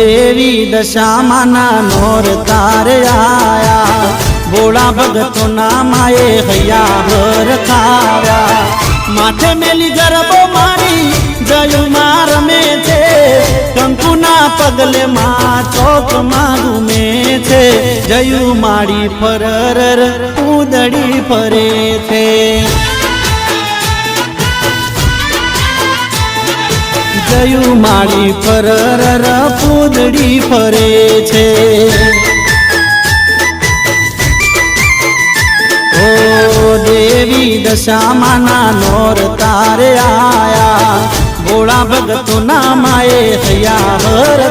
देवी दशामाना नोर तारे आया भोला भगतो नामाए हैया भर खाव्या माथे मेली गरबो मारी जयु मार में छे कंकुना पगले मा चौक मारू में छे जयु मारी फरर उदड़ी फरे छे जयु मारी फरर पूदड़ी फरे छे ओ देवी दशामाना नोर तारे आया भोला भगतो नामाए हैया हर